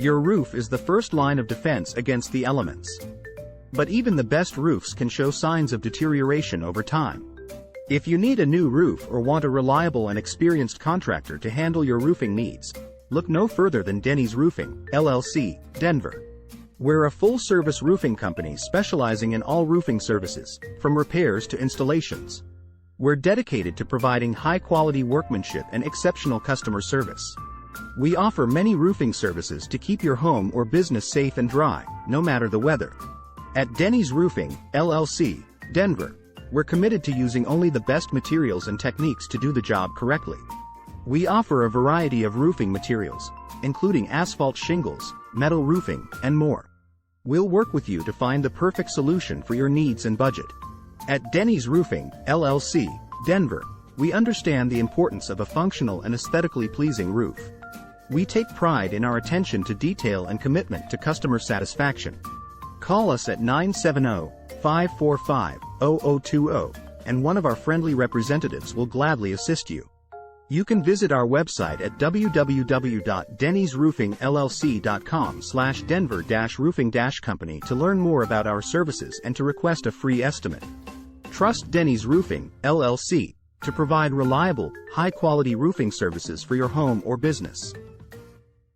Your roof is the first line of defense against the elements. But even the best roofs can show signs of deterioration over time. If you need a new roof or want a reliable and experienced contractor to handle your roofing needs, look no further than Denny's Roofing, LLC, Denver. We're a full-service roofing company specializing in all roofing services, from repairs to installations. We're dedicated to providing high-quality workmanship and exceptional customer service. We offer many roofing services to keep your home or business safe and dry, no matter the weather. At Denny's Roofing, LLC, Denver, we're committed to using only the best materials and techniques to do the job correctly. We offer a variety of roofing materials, including asphalt shingles, metal roofing, and more. We'll work with you to find the perfect solution for your needs and budget. At Denny's Roofing, LLC, Denver, we understand the importance of a functional and aesthetically pleasing roof. We take pride in our attention to detail and commitment to customer satisfaction. Call us at 970-545-0020, and one of our friendly representatives will gladly assist you. You can visit our website at www.dennysroofingllc.com/denver-roofing-company to learn more about our services and to request a free estimate. Trust Denny's Roofing, LLC, to provide reliable, high-quality roofing services for your home or business.